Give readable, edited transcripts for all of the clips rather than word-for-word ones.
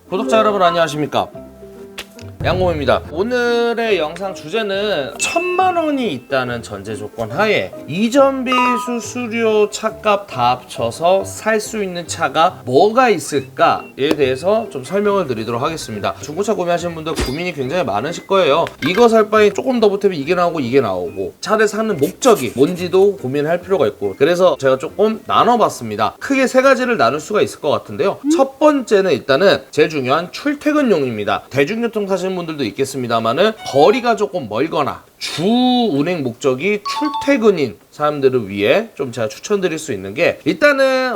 구독자 여러분 안녕하십니까, 양곰입니다. 오늘의 영상 주제는 1000만원이 있다는 전제 조건 하에 이전비, 수수료, 차값 다 합쳐서 살 수 있는 차가 뭐가 있을까에 대해서 좀 설명을 드리도록 하겠습니다. 중고차 구매하시는 분들 고민이 굉장히 많으실 거예요. 이거 살 바에 조금 더 보태면 이게 나오고 이게 나오고, 차를 사는 목적이 뭔지도 고민할 필요가 있고, 그래서 제가 조금 나눠봤습니다. 크게 세 가지를 나눌 수가 있을 것 같은데요. 첫 번째는 일단은 제일 중요한 출퇴근용입니다. 대중교통 타시는 분들도 있겠습니다만은 거리가 조금 멀거나 주 운행 목적이 출퇴근인 사람들을 위해 좀 제가 추천드릴 수 있는 게, 일단은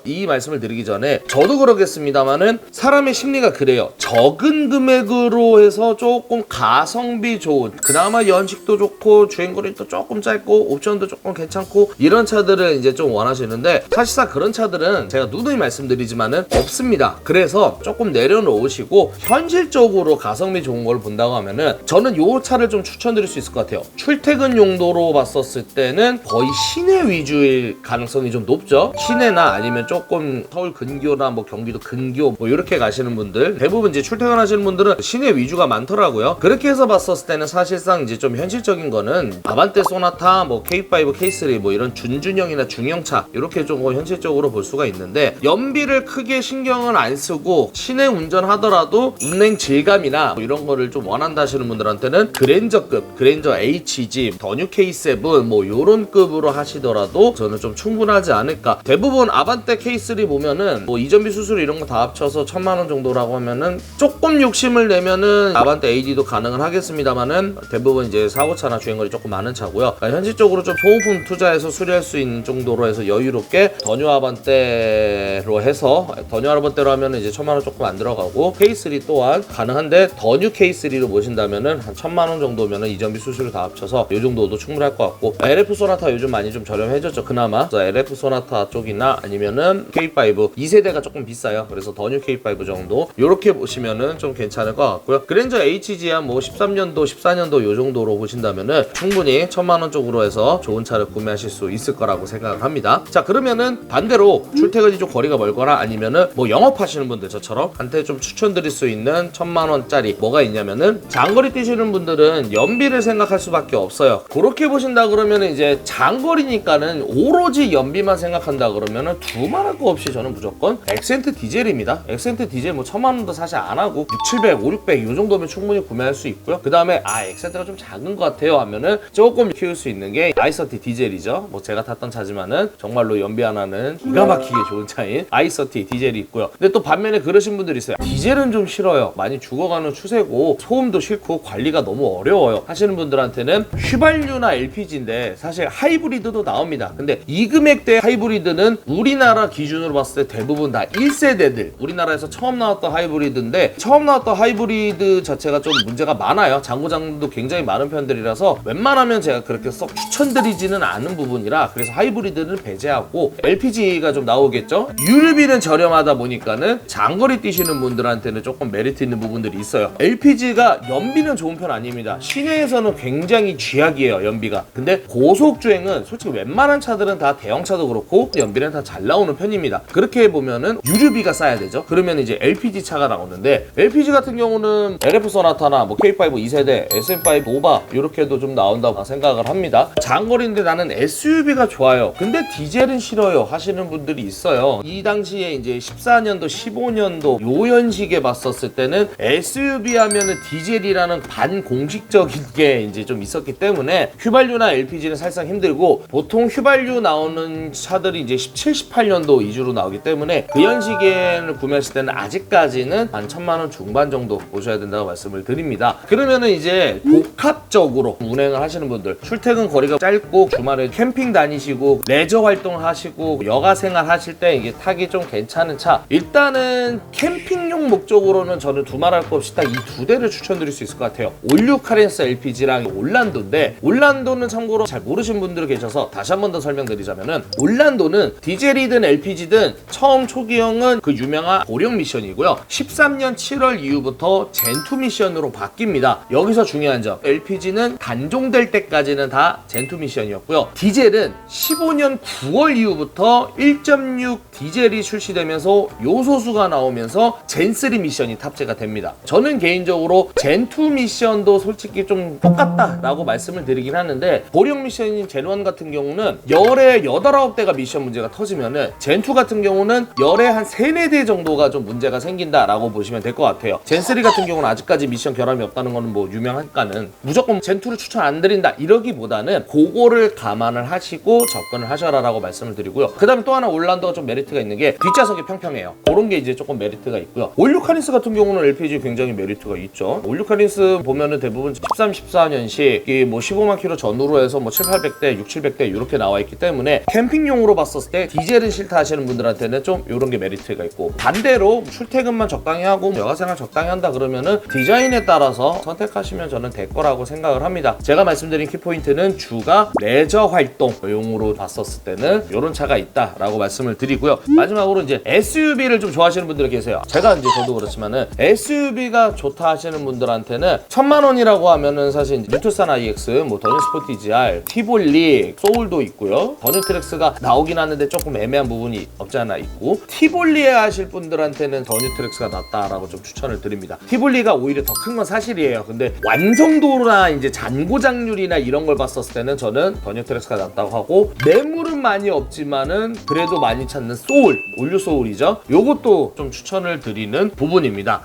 이 말씀을 드리기 전에 저도 그러겠습니다만은 사람의 심리가 그래요. 적은 금액으로 해서 조금 가성비 좋은, 그나마 연식도 좋고 주행거리도 조금 짧고 옵션도 조금 괜찮고 이런 차들을 이제 좀 원하시는데, 사실상 그런 차들은 제가 누누이 말씀드리지만은 없습니다. 그래서 조금 내려놓으시고 현실적으로 가성비 좋은 걸 본다고 하면은 저는 요 차를 좀 추천드릴 수 있을 것 같아요. 출퇴근 용도로 봤었을 때는 거의 시내 위주일 가능성이 좀 높죠. 시내나 아니면 조금 서울 근교나 뭐 경기도 근교 뭐 이렇게 가시는 분들, 대부분 이제 출퇴근하시는 분들은 시내 위주가 많더라고요. 그렇게 해서 봤었을 때는 사실상 이제 좀 현실적인 거는 아반떼 소나타, 뭐 K5, K3 뭐 이런 준준형이나 중형차 이렇게 좀 현실적으로 볼 수가 있는데, 연비를 크게 신경을 안 쓰고 시내 운전하더라도 운행 질감이나 뭐 이런 거를 좀 원한다 하시는 분들한테는 그랜저급, 그랜저 HG, 더뉴 K7 뭐 요런 급으로 하시더라도 저는 좀 충분하지 않을까. 대부분 아반떼 K3 보면은 뭐 이전비 수수료 이런 거 다 합쳐서 1000만원 정도라고 하면은 조금 욕심을 내면은 아반떼 AD도 가능은 하겠습니다만은 대부분 이제 사고차나 주행거리 조금 많은 차고요. 그러니까 현실적으로 좀 소모품 투자해서 수리할 수 있는 정도로 해서 여유롭게 더뉴 아반떼로 해서, 더뉴 아반떼로 하면은 이제 1000만원 조금 안 들어가고, K3 또한 가능한데 더뉴 K3로 모신다면은 한 1000만원 정도면은 이전비 수수료 다 합쳐서 이 정도도 충분할 것 같고, LF 소나타 요즘 많이 좀 저렴해졌죠. 그나마 LF 소나타 쪽이나 아니면은 K5 2세대가 조금 비싸요. 그래서 더뉴 K5 정도 요렇게 보시면은 좀 괜찮을 것 같고요. 그랜저 HG야 뭐 13년도 14년도 요 정도로 보신다면은 충분히 1000만원 쪽으로 해서 좋은 차를 구매하실 수 있을 거라고 생각을 합니다. 자, 그러면은 반대로 출퇴근이 좀 거리가 멀거나 아니면은 뭐 영업하시는 분들, 저처럼 한테 좀 추천드릴 수 있는 1000만원짜리 뭐가 있냐면은, 장거리 뛰시는 분들은 연비를 생각할 수밖에 없어요. 그렇게 보신다 그러면 이제 장거리니까는 오로지 연비만 생각한다 그러면은 두말할 거 없이 저는 무조건 엑센트 디젤입니다. 엑센트 디젤 뭐 1000만원도 사실 안 하고 6, 700, 5, 600 이 정도면 충분히 구매할 수 있고요. 그 다음에 엑센트가 좀 작은 것 같아요 하면은 조금 키울 수 있는 게 i30 디젤이죠. 뭐 제가 탔던 차지만은 정말로 연비 하나는 기가 막히게 좋은 차인 i30 디젤이 있고요. 근데 또 반면에 그러신 분들이 있어요. 디젤은 좀 싫어요. 많이 죽어가는 추세고 소음도 싫고 관리가 너무 어려워요 하시는 분들한테는 휘발유나 LPG인데 사실 하이브리드도 나옵니다. 근데 이 금액대 하이브리드는 우리나라 기준으로 봤을 때 대부분 다 1세대들, 우리나라에서 처음 나왔던 하이브리드인데, 처음 나왔던 하이브리드 자체가 좀 문제가 많아요. 장고장도 굉장히 많은 편들이라서 웬만하면 제가 그렇게 썩 추천드리지는 않은 부분이라, 그래서 하이브리드는 배제하고 LPG가 좀 나오겠죠. 유류비는 저렴하다 보니까는 장거리 뛰시는 분들한테는 조금 메리트 있는 부분들이 있어요. LPG가 연비는 좋은 편 아닙니다. 시내에서는 굉장히 쥐약이에요, 연비가. 근데 고속주행은 솔직히 웬만한 차들은 다, 대형차도 그렇고 연비는 다 잘 나오는 편입니다. 그렇게 보면은 유류비가 싸야 되죠. 그러면 이제 LPG 차가 나오는데, LPG 같은 경우는 LF 소나타나 뭐 K5 2세대, SM5 오바 이렇게도 좀 나온다고 생각을 합니다. 장거리인데 나는 SUV가 좋아요. 근데 디젤은 싫어요 하시는 분들이 있어요. 이 당시에 이제 14년도, 15년도 요 연식에 봤었을 때는 SUV 하면은 디젤이라는 반공식적인 게 이제 좀 있었기 때문에 휘발유나 LPG는 사실상 힘들고, 보통 휘발유 나오는 차들이 이제 17, 18년도 위주로 나오기 때문에 그 연식에는 구매하실 때는 아직까지는 한 1000만원 중반 정도 보셔야 된다고 말씀을 드립니다. 그러면은 이제 복합적으로 운행을 하시는 분들, 출퇴근 거리가 짧고 주말에 캠핑 다니시고 레저 활동 하시고 여가 생활 하실 때 이게 타기 좀 괜찮은 차, 일단은 캠핑용 목적으로는 저는 두말할 거 없이 딱 이 두 대를 추천드릴 수 있을 것 같아요. 올류 카렌스 LPG LPG랑 올란도인데, 올란도는 참고로 잘 모르신 분들이 계셔서 다시 한 번 더 설명드리자면은, 올란도는 디젤이든 LPG든 처음 초기형은 그 유명한 보령 미션이고요. 13년 7월 이후부터 젠2 미션으로 바뀝니다. 여기서 중요한 점, LPG는 단종될 때까지는 다 젠2 미션이었고요. 디젤은 15년 9월 이후부터 1.6 디젤이 출시되면서 요소수가 나오면서 젠3 미션이 탑재가 됩니다. 저는 개인적으로 젠2 미션도 솔직히 좀 똑같다라고 말씀을 드리긴 하는데, 보령 미션인 젠1 같은 경우는 열에 8, 9대가 미션 문제가 터지면은 젠2 같은 경우는 열에 한 3, 4대 정도가 좀 문제가 생긴다라고 보시면 될 것 같아요. 젠3 같은 경우는 아직까지 미션 결함이 없다는 거는 뭐 유명하니까는 무조건 젠2를 추천 안 드린다 이러기보다는 그거를 감안을 하시고 접근을 하셔라라고 말씀을 드리고요. 그 다음에 또 하나 올란도가 좀 메리트가 있는 게 뒷좌석이 평평해요. 그런 게 이제 조금 메리트가 있고요. 올류카린스 같은 경우는 LPG 굉장히 메리트가 있죠. 올류카린스 보면은 대부분 13, 14년식 뭐 15만 킬로 전후로 해서 뭐 7, 800대, 6, 700대 이렇게 나와 있기 때문에 캠핑용으로 봤었을 때 디젤은 싫다 하시는 분들한테는 좀 이런 게 메리트가 있고, 반대로 출퇴근만 적당히 하고 여가생활 적당히 한다 그러면은 디자인에 따라서 선택하시면 저는 될 거라고 생각을 합니다. 제가 말씀드린 키포인트는 주가 레저 활동용으로 봤었을 때는 이런 차가 있다라고 말씀을 드리고요. 마지막으로 이제 SUV를 좀 좋아하시는 분들이 계세요. 제가 이제 저도 그렇지만은 SUV가 좋다 하시는 분들한테는 1000만 원이라고 하면은 사실 뉴투산 IX, 뭐 더뉴 스포티지 R, 티볼리, 소울도 있고요. 더뉴 트랙스가 나오긴 하는데 조금 애매한 부분이 없지 않아 있고, 티볼리에 하실 분들한테는 더뉴 트랙스가 낫다라고 좀 추천을 드립니다. 티볼리가 오히려 더 큰 건 사실이에요. 근데 완성도나 이제 잔고장률이나 이런 걸 봤었을 때는 저는 더뉴 트랙스가 낫다고 하고, 매물은 많이 없지만은 그래도 많이 찾는 소울, 올류 소울이죠. 요것도 좀 추천을 드리는 부분입니다.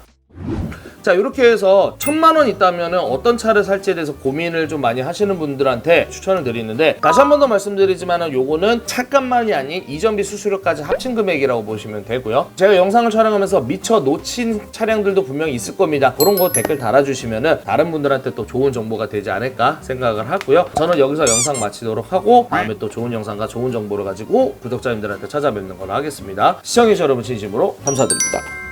자, 이렇게 해서 1000만 원 있다면은 어떤 차를 살지에 대해서 고민을 좀 많이 하시는 분들한테 추천을 드리는데, 다시 한 번 더 말씀드리지만은 요거는 차값만이 아닌 이전비 수수료까지 합친 금액이라고 보시면 되고요. 제가 영상을 촬영하면서 미처 놓친 차량들도 분명히 있을 겁니다. 그런 거 댓글 달아주시면은 다른 분들한테 또 좋은 정보가 되지 않을까 생각을 하고요. 저는 여기서 영상 마치도록 하고, 다음에 또 좋은 영상과 좋은 정보를 가지고 구독자님들한테 찾아뵙는 걸로 하겠습니다. 시청해주셔서 여러분 진심으로 감사드립니다.